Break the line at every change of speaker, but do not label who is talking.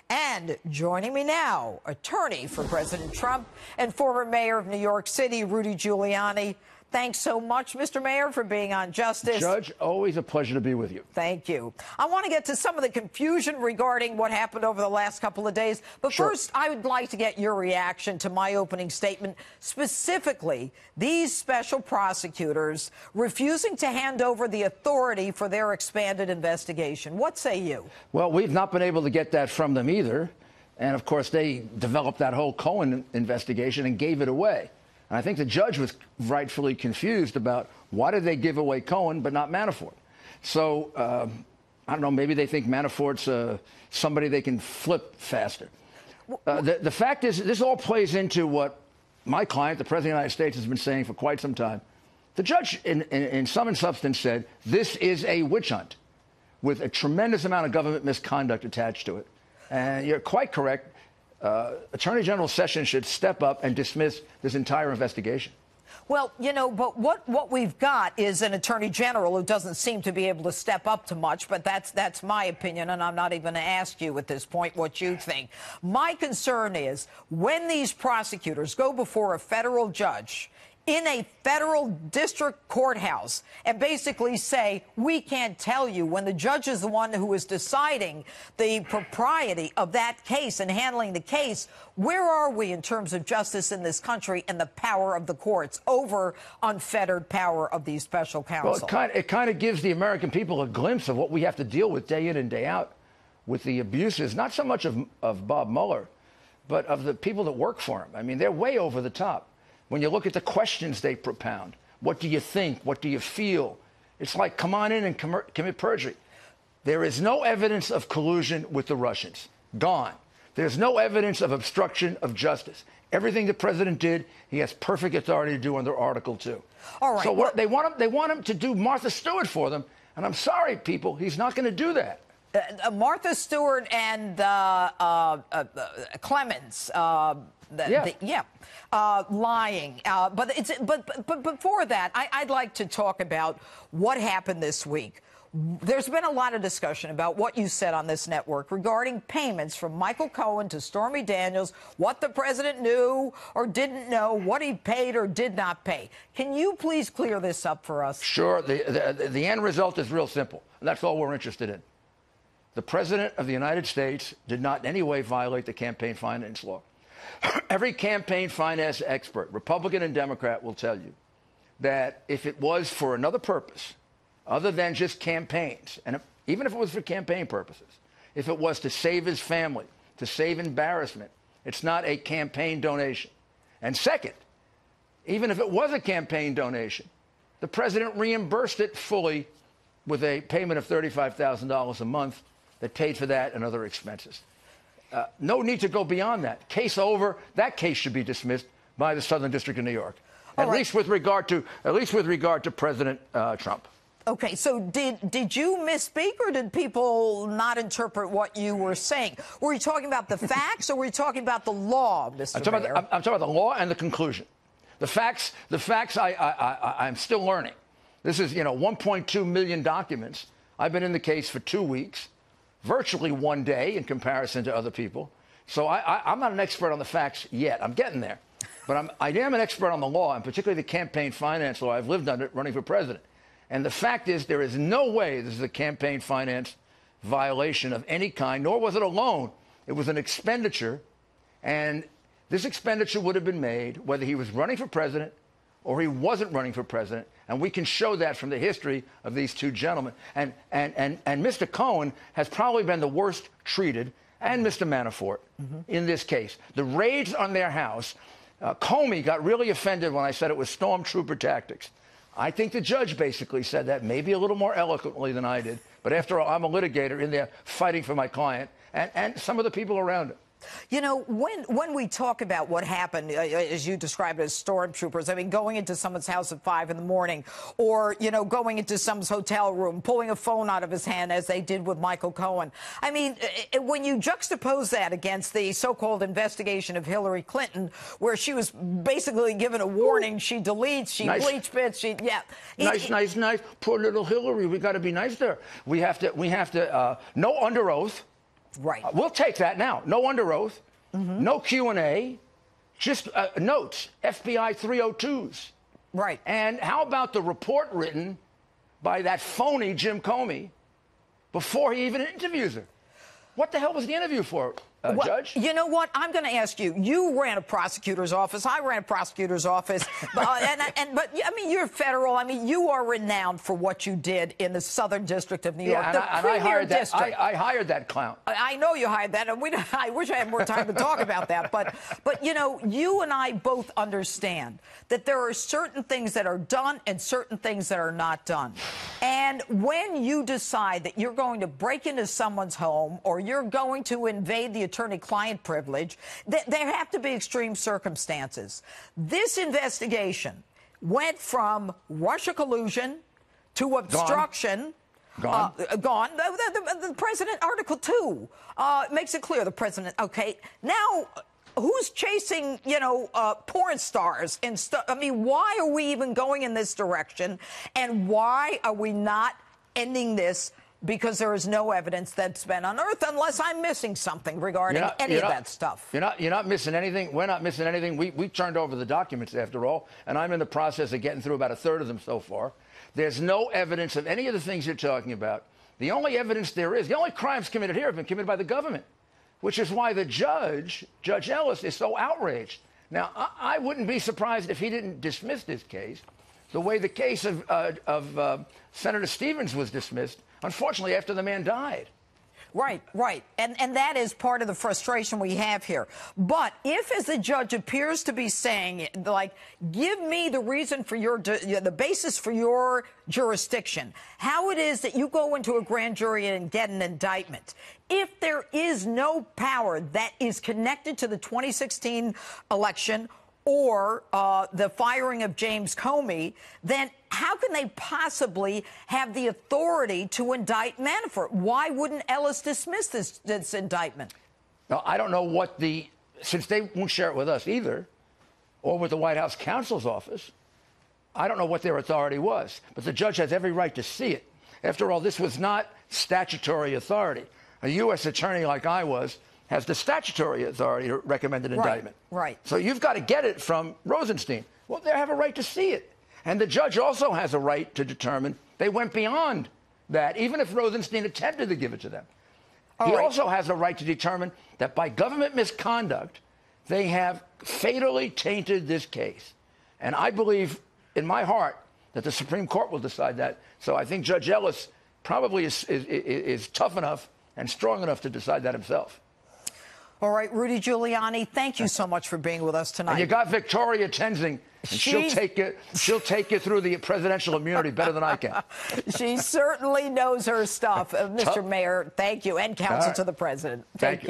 And joining me now, attorney for President Trump and former mayor of New York City, Rudy Giuliani. Thanks so much, Mr. Mayor, for being on Justice.
Judge, always a pleasure to be with you.
Thank you. I want to get to some of the confusion regarding what happened over the last couple of days. But first, I would like to get your reaction to my opening statement, specifically these special prosecutors refusing to hand over the authority for their expanded investigation. What say you?
Well, we've not been able to get that from them either. And, of course, they developed that whole Cohen investigation and gave it away. And I think the judge was rightfully confused about why did they give away Cohen but not Manafort. So, I don't know, maybe they think Manafort's somebody they can flip faster. The fact is, this all plays into what my client, the President of the United States, has been saying for quite some time. The judge, in sum and substance, said this is a witch hunt with a tremendous amount of government misconduct attached to it. And you're quite correct. Attorney General Sessions should step up and dismiss this entire investigation.
Well, you know, but what we've got is an attorney general who doesn't seem to be able to step up to much, but that's my opinion, and I'm not even going to ask you at this point what you think. My concern is when these prosecutors go before a federal judge in a federal district courthouse and basically say, we can't tell you, when the judge is the one who is deciding the propriety of that case and handling the case, where are we in terms of justice in this country and the power of the courts over unfettered power of these special counsel?
Well, it kind of gives the American people a glimpse of what we have to deal with day in and day out with the abuses, not so much of Bob Mueller, but of the people that work for him. I mean, they're way over the top. When you look at the questions they propound, what do you think? What do you feel? It's like, come on in and commit perjury. There is no evidence of collusion with the Russians. Gone. There's no evidence of obstruction of justice. Everything the president did, he has perfect authority to do under Article 2.
All right.
So what, they want him to do Martha Stewart for them. And I'm sorry, people, he's not going to do that.
Martha Stewart and Clemens. Lying. But before that, I'd like to talk about what happened this week. There's been a lot of discussion about what you said on this network regarding payments from Michael Cohen to Stormy Daniels, what the president knew or didn't know, what he paid or did not pay. Can you please clear this up for us?
Sure. The end result is real simple, and that's all we're interested in. The president of the United States did not in any way violate the campaign finance law. Every campaign finance expert, Republican and Democrat, will tell you that if it was for another purpose other than just campaigns, and even if it was for campaign purposes, if it was to save his family, to save embarrassment, it's not a campaign donation. And second, even if it was a campaign donation, the president reimbursed it fully with a payment of $35,000 a month that paid for that and other expenses. No need to go beyond that. Case over. That case should be dismissed by the Southern District of New York, at least with regard to President Trump.
Okay, so did you misspeak, or did people not interpret what you were saying? Were you talking about the facts, or were you talking about the law, Mr. Mayor?
I'm talking about the law and the conclusion. The facts. I'm still learning. This is 1.2 million documents. I've been in the case for 2 weeks. Virtually one day in comparison to other people. So I'm not an expert on the facts yet. I'm getting there. But I am an expert on the law, and particularly the campaign finance law. I've lived under it running for president. And the fact is, there is no way this is a campaign finance violation of any kind, nor was it a loan. It was an expenditure. And this expenditure would have been made whether he was running for president or he wasn't running for president. And we can show that from the history of these two gentlemen. And Mr. Cohen has probably been the worst treated, and Mr. Manafort, in this case. The raids on their house, Comey got really offended when I said it was stormtrooper tactics. I think the judge basically said that, maybe a little more eloquently than I did. But after all, I'm a litigator in there fighting for my client and some of the people around him.
You know, when we talk about what happened, as you described as stormtroopers, I mean, going into someone's house at 5 in the morning, or, going into someone's hotel room, pulling a phone out of his hand, as they did with Michael Cohen. I mean, when you juxtapose that against the so-called investigation of Hillary Clinton, where she was basically given a warning, she deletes, she bleach bits,
Nice. Poor little Hillary. We got to be nice to her. We have to, no under oath.
Right.
We'll take that now. No under oath, no Q&A, just notes, FBI 302s.
Right.
And how about the report written by that phony Jim Comey before he even interviews her? What the hell was the interview for, Judge?
You know what? I'm going to ask you. You ran a prosecutor's office. I ran a prosecutor's office. But I mean, you're federal. I mean, you are renowned for what you did in the Southern District of New York,
Yeah,
the
and I hired
district.
I hired that clown.
I know you hired that, and I wish I had more time to talk about that. But you know, you and I both understand that there are certain things that are done and certain things that are not done. And when you decide that you're going to break into someone's home or you're going to invade the attorney-client privilege, there have to be extreme circumstances. This investigation went from Russia collusion to obstruction.
Gone.
The president, Article 2, makes it clear the president. OK, now who's chasing, porn stars and stuff? I mean, why are we even going in this direction? And why are we not ending this? Because there is no evidence that's been unearthed, unless I'm missing something regarding any of that stuff.
You're not missing anything. We're not missing anything. We turned over the documents, after all, and I'm in the process of getting through about a third of them so far. There's no evidence of any of the things you're talking about. The only evidence there is, the only crimes committed here have been committed by the government, which is why the judge, Judge Ellis, is so outraged. Now, I wouldn't be surprised if he didn't dismiss this case the way the case of Senator Stevens was dismissed, unfortunately, after the man died.
Right, right. And that is part of the frustration we have here. But if, as the judge appears to be saying, like, give me the reason for the basis for your jurisdiction, how it is that you go into a grand jury and get an indictment. If there is no power that is connected to the 2016 election or the firing of James Comey, then how can they possibly have the authority to indict Manafort? Why wouldn't Ellis dismiss this indictment?
Now, I don't know since they won't share it with us either, or with the White House counsel's office, I don't know what their authority was. But the judge has every right to see it. After all, this was not statutory authority. A U.S. attorney like I was has the statutory authority to recommend an indictment.
Right.
So you've got to get it from Rosenstein. Well, they have a right to see it. And the judge also has a right to determine they went beyond that, even if Rosenstein attempted to give it to them. He also has a right to determine that by government misconduct, they have fatally tainted this case. And I believe in my heart that the Supreme Court will decide that. So I think Judge Ellis probably is tough enough and strong enough to decide that himself.
All right, Rudy Giuliani, thank you so much for being with us tonight.
And you got Victoria Tenzing, and she'll take you through the presidential immunity better than I can.
She certainly knows her stuff. Mr. Mayor, thank you, and counsel to the president. Take care.